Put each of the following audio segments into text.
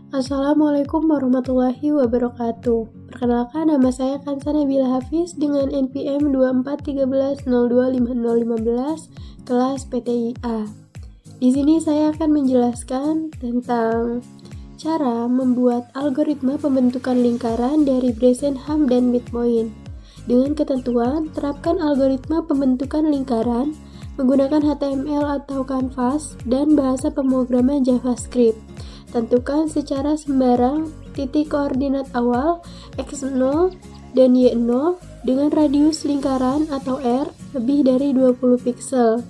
Assalamualaikum warahmatullahi wabarakatuh. Perkenalkan, nama saya Kansa Nabila Hafiz dengan NPM 2413025015 kelas PTIA. Di sini saya akan menjelaskan tentang cara membuat algoritma pembentukan lingkaran dari Bresenham dan midpoint. Dengan ketentuan, terapkan algoritma pembentukan lingkaran menggunakan HTML atau Canvas dan bahasa pemrograman JavaScript. Tentukan secara sembarang titik koordinat awal x0 dan y0 dengan radius lingkaran atau R lebih dari 20 piksel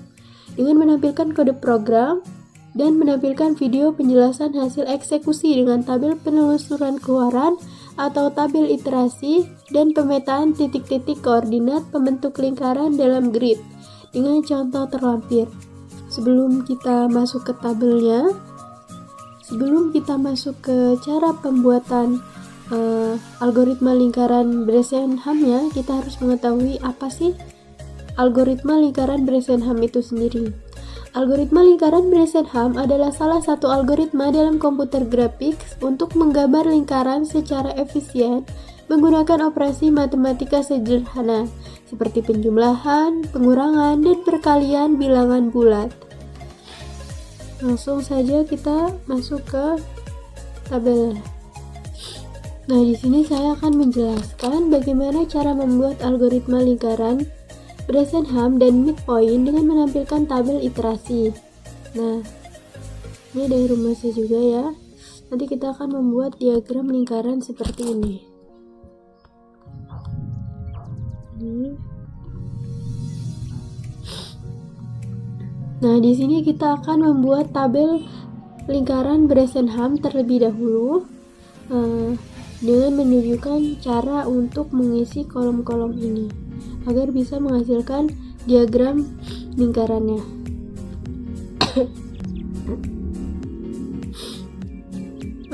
dengan menampilkan kode program dan menampilkan video penjelasan hasil eksekusi dengan tabel penelusuran keluaran atau tabel iterasi dan pemetaan titik-titik koordinat pembentuk lingkaran dalam grid dengan contoh terlampir. Sebelum kita masuk ke cara pembuatan algoritma lingkaran Bresenham-nya, kita harus mengetahui apa sih algoritma lingkaran Bresenham itu sendiri. Algoritma lingkaran Bresenham adalah salah satu algoritma dalam komputer grafik untuk menggambar lingkaran secara efisien menggunakan operasi matematika sederhana seperti penjumlahan, pengurangan, dan perkalian bilangan bulat. Langsung saja kita masuk ke tabel. Nah, di sini saya akan menjelaskan bagaimana cara membuat algoritma lingkaran Bresenham dan midpoint dengan menampilkan tabel iterasi. Nah, ini ada rumusnya juga ya. Nanti kita akan membuat diagram lingkaran seperti ini. Nah, di sini kita akan membuat tabel lingkaran Bresenham terlebih dahulu dengan menunjukkan cara untuk mengisi kolom-kolom ini agar bisa menghasilkan diagram lingkarannya.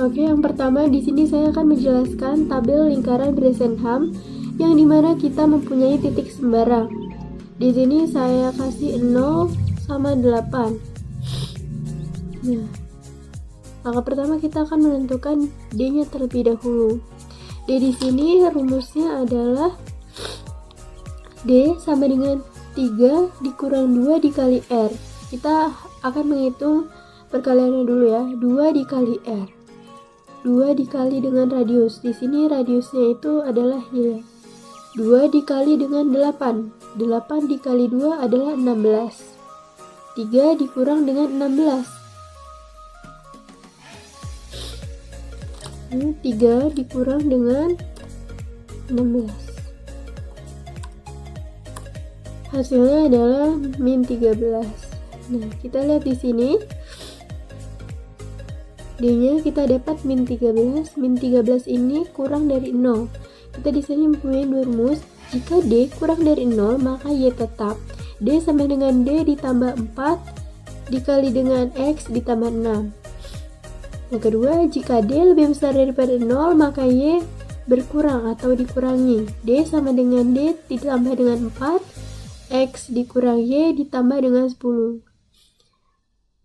Oke, yang pertama di sini saya akan menjelaskan tabel lingkaran Bresenham yang dimana kita mempunyai titik sembarang. Di sini saya kasih 0 sama 8. Nah, langkah pertama kita akan menentukan D-nya terlebih dahulu. D di sini rumusnya adalah D sama dengan 3 dikurang 2 dikali R. Kita akan menghitung perkaliannya dulu ya. 2 dikali R. 2 dikali dengan radius. Di sini radiusnya itu adalah Y. 2 dikali dengan 8. 8 dikali 2 adalah 16. 3 dikurang dengan 16. 3 dikurang dengan 16. Hasilnya adalah min 13. Nah, kita lihat di sini. D-nya kita dapat min 13. Min 13 ini kurang dari 0. Kita di sini mempunyai dua rumus. Jika D kurang dari 0, maka Y tetap. D sama dengan D ditambah 4 dikali dengan X ditambah 6. Yang kedua, jika D lebih besar daripada 0, maka Y berkurang atau dikurangi. D sama dengan D ditambah dengan 4, X dikurang Y ditambah dengan 10.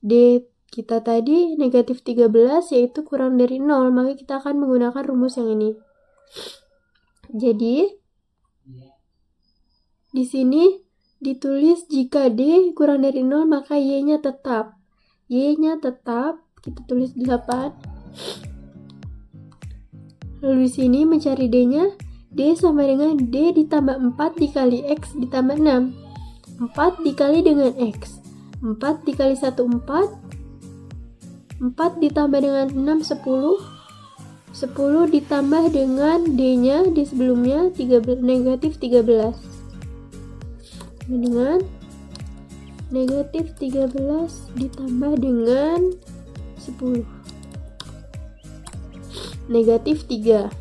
D kita tadi negatif 13 yaitu kurang dari 0, maka kita akan menggunakan rumus yang ini. Jadi, di sini ditulis jika D kurang dari 0 maka Y-nya tetap. Y-nya tetap, kita tulis 8. Lalu di sini mencari D-nya. D sama dengan D ditambah 4 dikali X ditambah 6. 4 dikali dengan X. 4 dikali 1, 4. 4 ditambah dengan 6, 10. 10 ditambah dengan D-nya di sebelumnya negatif 13. Dengan negatif 13 ditambah dengan 10. Negatif 3.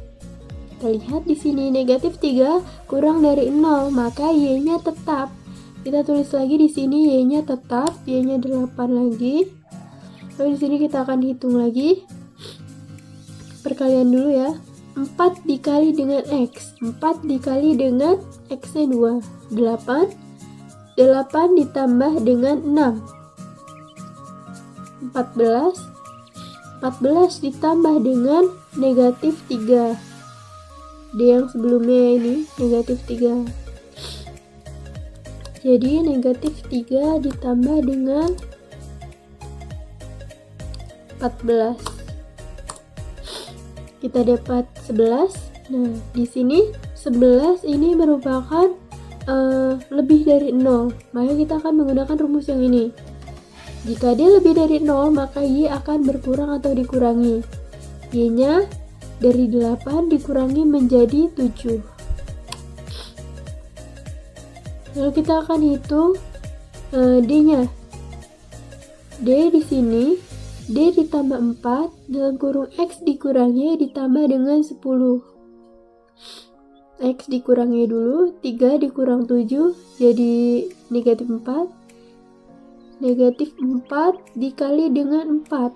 Kita lihat di sini negatif 3 kurang dari 0, maka Y-nya tetap. Kita tulis lagi di sini Y-nya tetap, Y-nya 8 lagi. Lalu di sini kita akan hitung lagi. Perkalian dulu ya. 4 dikali dengan X. 4 dikali dengan X-nya 2. 8. 8 ditambah dengan 6. 14. 14 ditambah dengan negatif 3. D yang sebelumnya ini negatif 3. Jadi negatif 3 ditambah dengan 14. Kita dapat 11. Nah, di sini 11 ini merupakan lebih dari 0. Maka kita akan menggunakan rumus yang ini. Jika D lebih dari 0, maka Y akan berkurang atau dikurangi. Y-nya dari 8 dikurangi menjadi 7. Lalu kita akan hitung D-nya. D di sini, D ditambah 4 dalam kurung X dikurangi ditambah dengan 10. X dikurangi dulu, 3 dikurang 7 jadi negatif 4. Negatif 4 dikali dengan 4.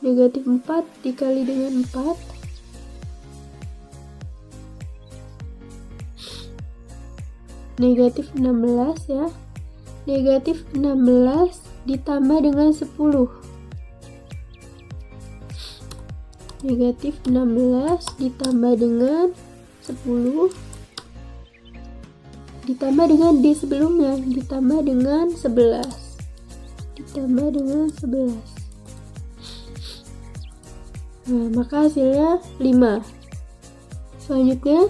Negatif 4 dikali dengan 4. Negatif 16 ya. Negatif 16 ditambah dengan 10. Negatif 16 ditambah dengan 10 ditambah dengan D sebelumnya, ditambah dengan 11. Ditambah dengan 11. Nah, maka hasilnya 5. Selanjutnya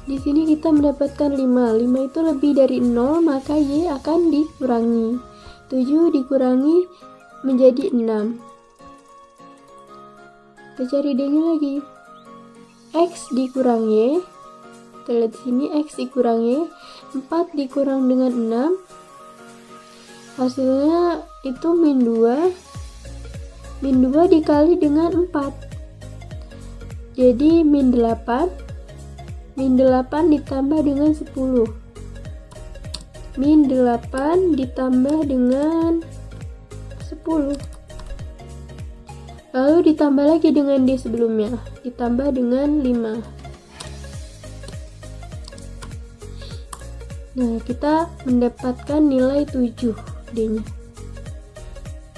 di sini kita mendapatkan 5. 5 itu lebih dari 0, maka Y akan dikurangi. 7 dikurangi menjadi 6. Kita cari D-nya lagi. X dikurang Y. Kita lihat sini X dikurang Y. 4 dikurang dengan 6. Hasilnya itu min 2. Min 2 dikali dengan 4. Jadi min 8. Min 8 ditambah dengan 10. Min 8 ditambah dengan 10. Lalu ditambah lagi dengan D sebelumnya, ditambah dengan 5. Nah, kita mendapatkan nilai 7 D-nya.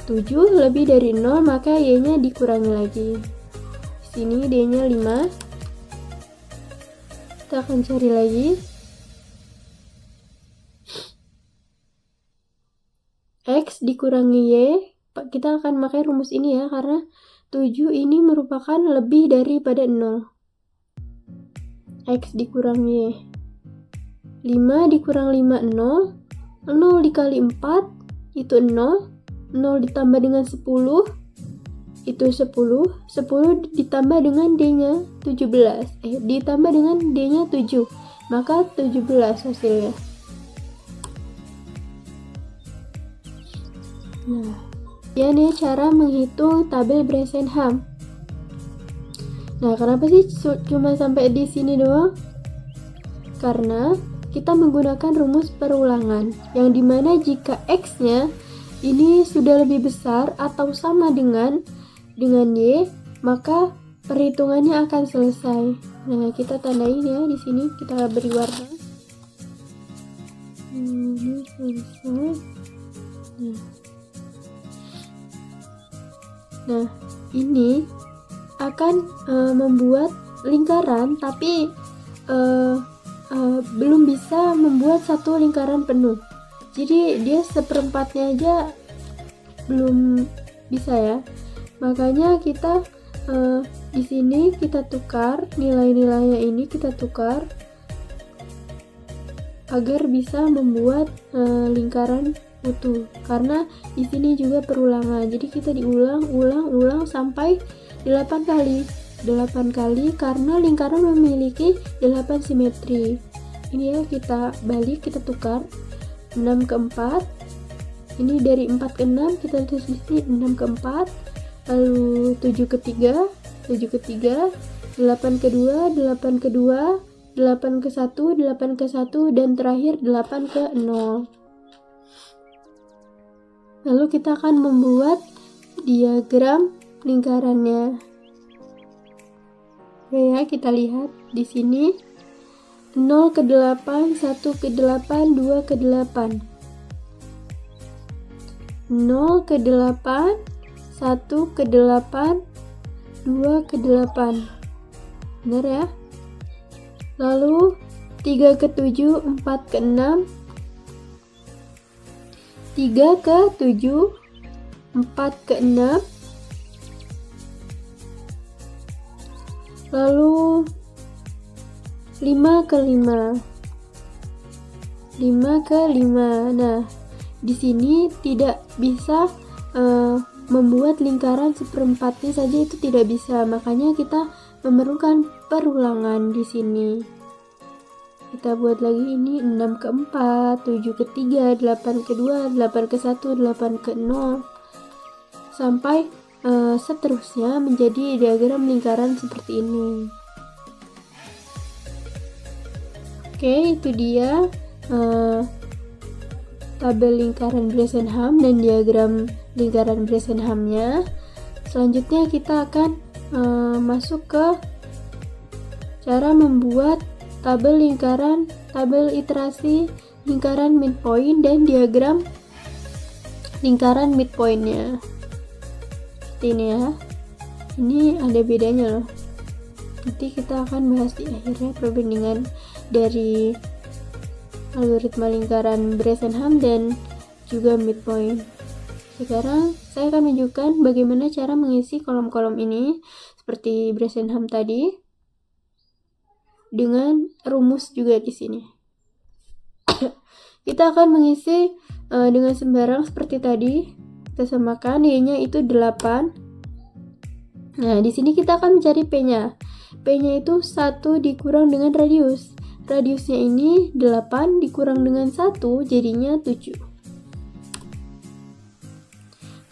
7 lebih dari 0, maka Y-nya dikurangi lagi. Di sini D-nya 5. Kita akan cari lagi. X dikurangi Y. Kita akan pakai rumus ini ya, karena 7 ini merupakan lebih daripada 0. X dikurang Y. 5 dikurang 5, 0. 0 dikali 4, itu 0. 0 ditambah dengan 10, itu 10. 10 ditambah dengan D-nya 17. Ditambah dengan D-nya 7. Maka 17 hasilnya. Nah, ini cara menghitung tabel Bresenham. Nah, kenapa sih cuma sampai di sini doang? Karena kita menggunakan rumus perulangan, yang dimana jika X-nya ini sudah lebih besar atau sama dengan Y, maka perhitungannya akan selesai. Nah, kita tandain ya di sini, kita beri warna. Ini selesai. Nah, ini akan membuat lingkaran, tapi belum bisa membuat satu lingkaran penuh. Jadi dia seperempatnya aja belum bisa ya. Makanya kita di sini kita tukar nilai-nilainya, ini kita tukar agar bisa membuat lingkaran utuh. Karena di sini juga perulangan. Jadi kita diulang sampai 8 kali. 8 kali karena lingkaran memiliki 8 simetri. Ini ya, kita balik, kita tukar 6 ke 4. Ini dari 4 ke 6, kita tulis di sini 6 ke 4. Lalu 7 ke 3, 7 ke 3, 8 ke 2, 8 ke 2, 8 ke 1, 8 ke 1, dan terakhir 8 ke 0. Lalu kita akan membuat diagram lingkarannya. Oke ya, kita lihat di sini 0 ke 8, 1 ke 8, 2 ke 8. 0 ke 8, 1 ke 8, 2 ke 8. Benar ya? Lalu 3 ke 7, 4 ke 6, 3 ke 7, 4 ke 6, lalu 5 ke 5, 5 ke 5. Nah, di sini tidak bisa membuat lingkaran seperempatnya saja, itu tidak bisa. Makanya kita memerlukan perulangan di sini. Kita buat lagi ini 6 ke 4, 7 ke 3, 8 ke 2, 8 ke 1, 8 ke 0 sampai seterusnya menjadi diagram lingkaran seperti ini. Oke, itu dia tabel lingkaran Bresenham dan diagram lingkaran Bresenhamnya. Selanjutnya kita akan masuk ke cara membuat tabel iterasi lingkaran midpoint dan diagram lingkaran midpointnya. Seperti ini ya. Ini ada bedanya loh. Nanti kita akan bahas di akhirnya perbandingan dari algoritma lingkaran Bresenham dan juga midpoint. Sekarang saya akan menunjukkan bagaimana cara mengisi kolom-kolom ini seperti Bresenham tadi dengan rumus juga di sini. Kita akan mengisi dengan sembarang seperti tadi. Kita samakan, y-nya itu 8. Nah, di sini kita akan mencari p-nya. P-nya itu 1 dikurang dengan radius. Radiusnya ini 8 dikurang dengan 1 jadinya 7.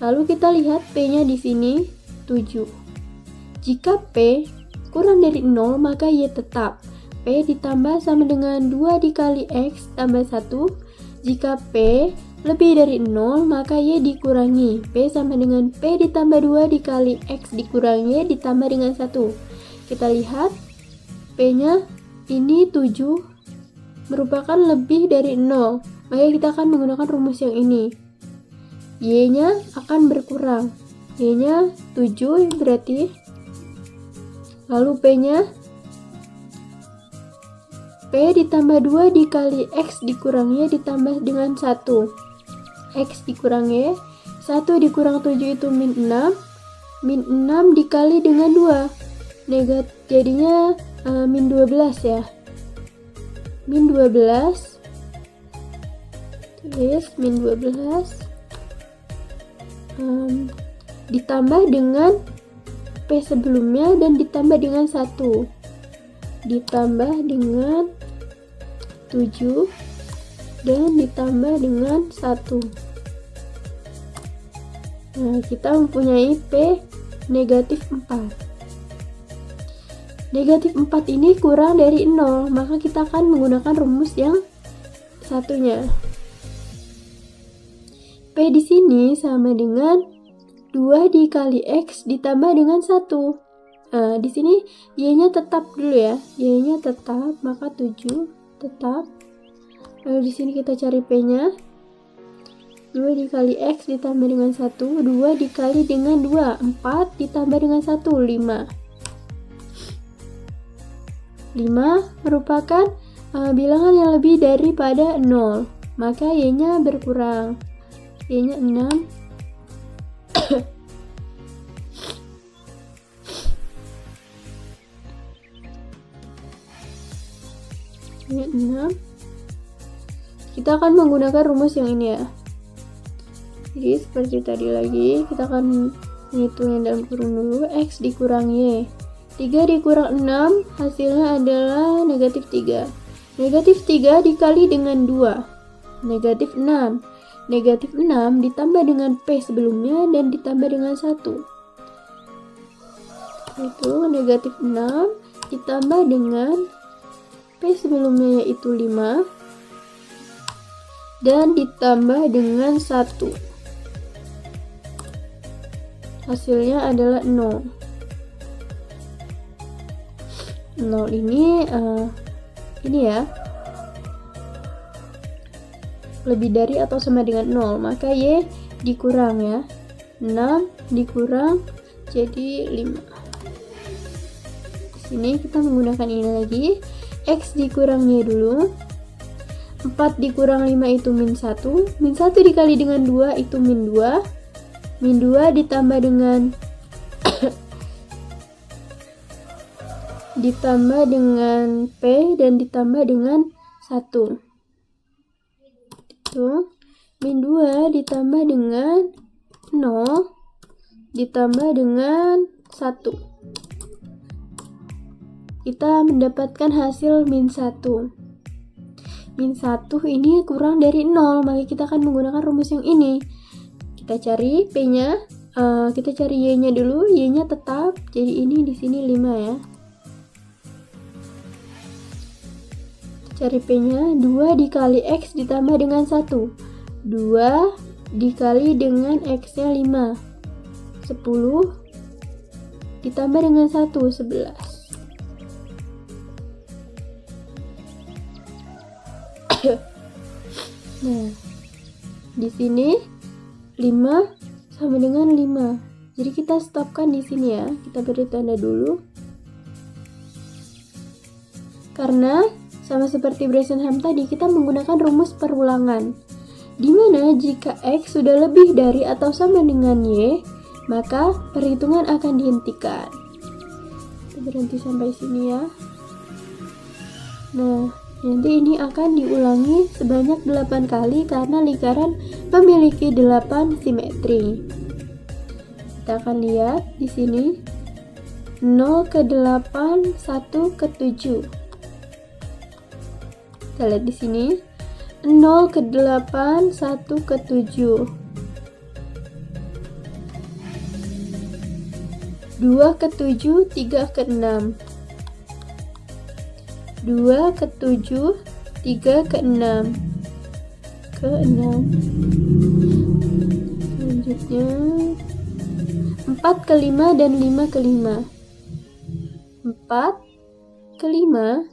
Lalu kita lihat P-nya di sini 7. Jika P kurang dari 0 maka Y tetap. P ditambah sama dengan 2 dikali X tambah 1. Jika P lebih dari 0 maka Y dikurangi. P sama dengan P ditambah 2 dikali X dikurangi Y ditambah dengan 1. Kita lihat P-nya ini 7 merupakan lebih dari 0. Maka kita akan menggunakan rumus yang ini. Y-nya akan berkurang. Y-nya 7 berarti. Lalu P-nya P ditambah 2 dikali X dikurangi ditambah dengan 1. X dikurangi 1 dikurang 7 itu min 6. Min 6 dikali dengan 2. Jadinya min 12 ya. Min 12. Tulis min 12. Ditambah dengan P sebelumnya dan ditambah dengan 1. Ditambah dengan 7 dan ditambah dengan 1. Nah, kita mempunyai P negatif 4. Negatif 4 ini kurang dari 0, maka kita akan menggunakan rumus yang satunya. P di sini sama dengan 2 dikali X ditambah dengan 1. Nah, di sini Y-nya tetap dulu ya. Y-nya tetap, maka 7 tetap. Lalu di sini kita cari P-nya. 2 dikali X ditambah dengan 1. 2 dikali dengan 2. 4 ditambah dengan 1. 5. 5 merupakan bilangan yang lebih daripada 0. Maka Y-nya berkurang. Y-nya 6. Y 6. Kita akan menggunakan rumus yang ini ya. Jadi seperti tadi lagi, kita akan menghitung yang dalam kurung dulu. X dikurang Y. 3 dikurang 6 hasilnya adalah negatif 3. Negatif 3 dikali dengan 2. Negatif 6. Negatif 6 ditambah dengan P sebelumnya dan ditambah dengan 1. Itu negatif 6 ditambah dengan P sebelumnya yaitu 5 dan ditambah dengan 1. Hasilnya adalah 0. 0 ini ya, lebih dari atau sama dengan 0, maka Y dikurang ya. 6 dikurang jadi 5. Di sini kita menggunakan ini lagi. X dikurangnya dulu. 4 dikurang 5 itu min 1. Min 1 dikali dengan 2 itu min 2. Min 2 ditambah dengan ditambah dengan P dan ditambah dengan 1. Itu min 2 ditambah dengan 0 ditambah dengan 1. Kita mendapatkan hasil min 1. Min 1 ini kurang dari 0, maka kita akan menggunakan rumus yang ini. Kita cari P-nya, kita cari Y-nya dulu. Y-nya tetap, jadi ini di sini 5 ya. Cari P-nya, 2 dikali X ditambah dengan 1. 2 dikali dengan X-nya 5. 10 ditambah dengan 1, 11. Nah, di sini 5 sama dengan 5. Jadi kita stopkan di sini ya. Kita beri tanda dulu. Karena sama seperti Bresenham tadi, kita menggunakan rumus perulangan. Dimana jika X sudah lebih dari atau sama dengan Y, maka perhitungan akan dihentikan. Kita berhenti sampai sini ya. Nah, nanti ini akan diulangi sebanyak 8 kali karena lingkaran memiliki 8 simetri. Kita akan lihat di sini 0 ke 8, 1 ke 7. Kita lihat di sini 0 ke 8, 1 ke 7. 2 ke 7, 3 ke 6. 2 ke 7, 3 ke 6. Ke 6. Selanjutnya 4 ke 5 dan 5 ke 5. 4 ke 5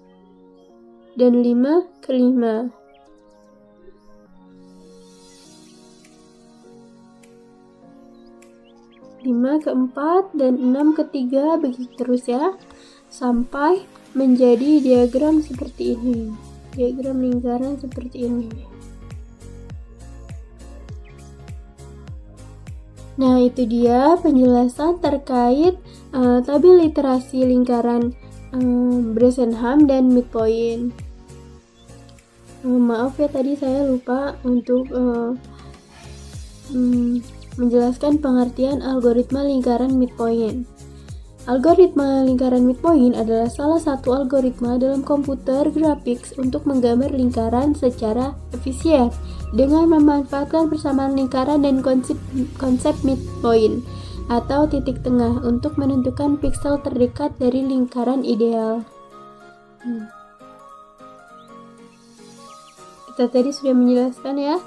dan 5 ke 5. 5 ke 4 dan 6 ke 3, begitu terus ya, sampai menjadi diagram seperti ini. Diagram lingkaran seperti ini. Nah, itu dia penjelasan terkait tabel literasi lingkaran Bresenham dan midpoint. Maaf ya, tadi saya lupa untuk menjelaskan pengertian algoritma lingkaran midpoint. Algoritma lingkaran midpoint adalah salah satu algoritma dalam komputer grafik untuk menggambar lingkaran secara efisien dengan memanfaatkan persamaan lingkaran dan konsep midpoint atau titik tengah untuk menentukan piksel terdekat dari lingkaran ideal. Kita tadi sudah menjelaskan ya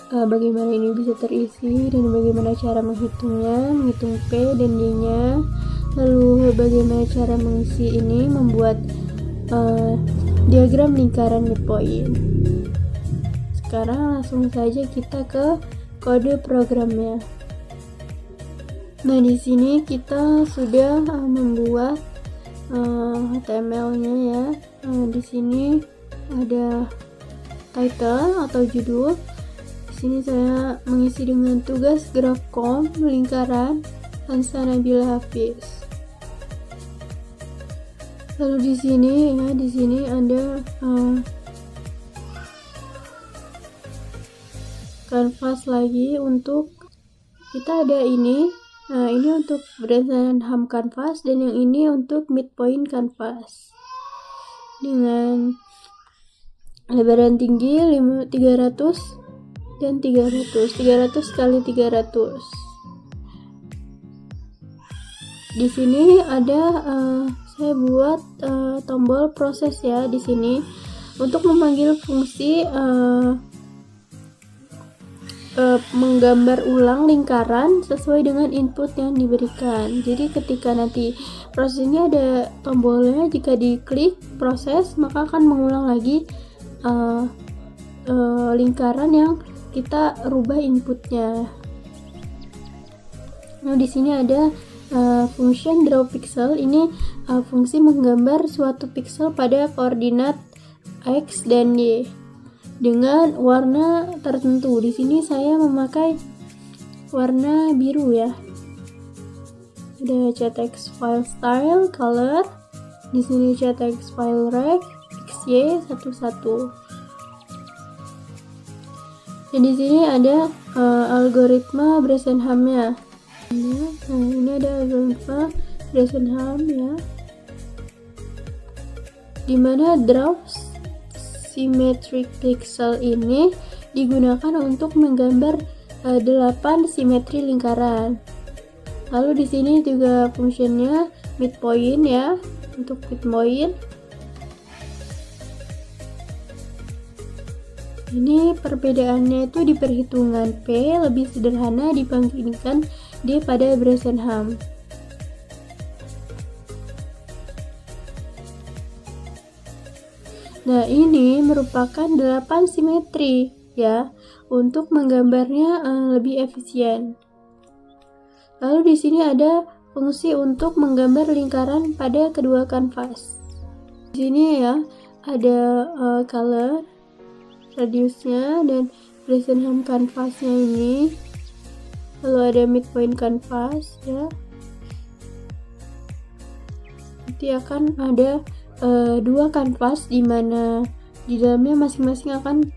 bagaimana ini bisa terisi dan bagaimana cara menghitungnya, menghitung P dan D-nya, lalu bagaimana cara mengisi ini, membuat diagram lingkaran midpoint. Sekarang langsung saja kita ke kode programnya. Nah, di sini kita sudah membuat HTML-nya ya. Di sini ada title atau judul. Di sini saya mengisi dengan tugas grafcom lingkaran Hansa Nabila Hafiz. Lalu di sini ada kanvas lagi untuk kita ada ini. Nah, ini untuk Bresenham kanvas dan yang ini untuk midpoint kanvas. Dengan lebaran tinggi 300 dan 300 kali 300. Di sini ada saya buat tombol proses ya di sini untuk memanggil fungsi menggambar ulang lingkaran sesuai dengan input yang diberikan. Jadi ketika nanti proses ini ada tombolnya, jika diklik proses maka akan mengulang lagi lingkaran yang kita rubah inputnya. Nah, di sini ada function draw pixel. Ini fungsi menggambar suatu pixel pada koordinat X dan Y dengan warna tertentu. Di sini saya memakai warna biru ya. Ada CTX file style, color. Di sini CTX file rect, XY11. Dan di sini ada algoritma Bresenham-nya. Nah, ini ada algoritma Bresenham ya, dimana draw symmetric pixel ini digunakan untuk menggambar 8 simetri lingkaran. Lalu di sini juga fungsinya midpoint ya, untuk midpoint. Ini perbedaannya itu di perhitungan P lebih sederhana dibandingkan D pada Bresenham. Nah, ini merupakan 8 simetri ya, untuk menggambarnya lebih efisien. Lalu di sini ada fungsi untuk menggambar lingkaran pada kedua kanvas. Di sini ya ada color, radiusnya, dan Bresenham kanvasnya ini. Lalu ada midpoint kanvas ya. Nanti akan ada dua kanvas di mana di dalamnya masing-masing akan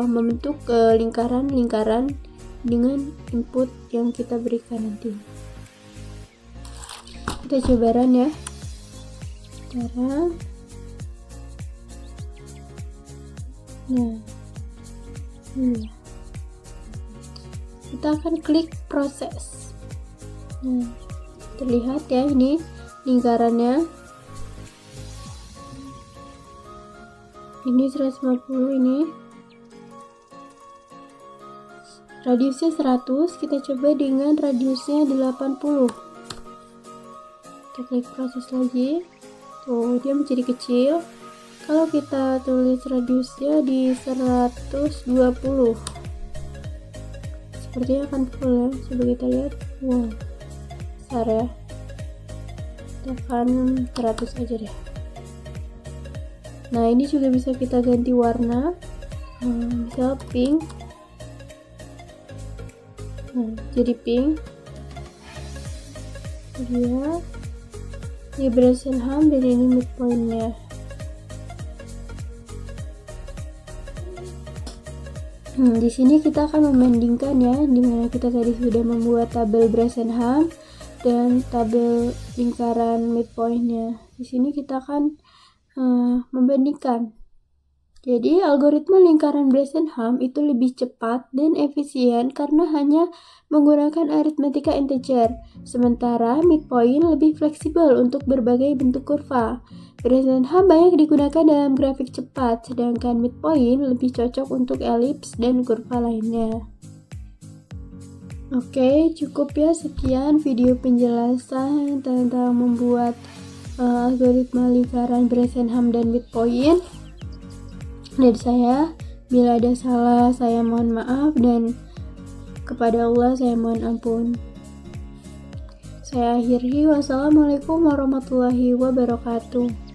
membentuk lingkaran-lingkaran dengan input yang kita berikan nanti. Kita coba run ya. Cara. Nah, kita akan klik proses. Nah, terlihat ya ini lingkarannya. Ini 150, ini radiusnya 100, kita coba dengan radiusnya 80. Kita klik proses lagi. Tuh, dia menjadi kecil. Kalau kita tulis radiusnya di 120, sepertinya akan full ya. Coba kita lihat. Wow, besar ya. Kita akan 100 aja deh. Nah, ini juga bisa kita ganti warna, misal pink. Nah, jadi pink. Dia ini Bresenham dan ini midpointnya. Di sini kita akan membandingkan ya, dimana kita tadi sudah membuat tabel Bresenham dan tabel lingkaran midpointnya. Di sini kita akan membandingkan. Jadi algoritma lingkaran Bresenham itu lebih cepat dan efisien karena hanya menggunakan aritmatika integer, sementara midpoint lebih fleksibel untuk berbagai bentuk kurva. Bresenham banyak digunakan dalam grafik cepat, sedangkan midpoint lebih cocok untuk elips dan kurva lainnya. Oke, cukup ya, sekian video penjelasan tentang membuat algoritma lingkaran Bresenham dan midpoint dari saya. Bila ada salah, saya mohon maaf, dan kepada Allah saya mohon ampun. Saya akhiri, wassalamualaikum warahmatullahi wabarakatuh.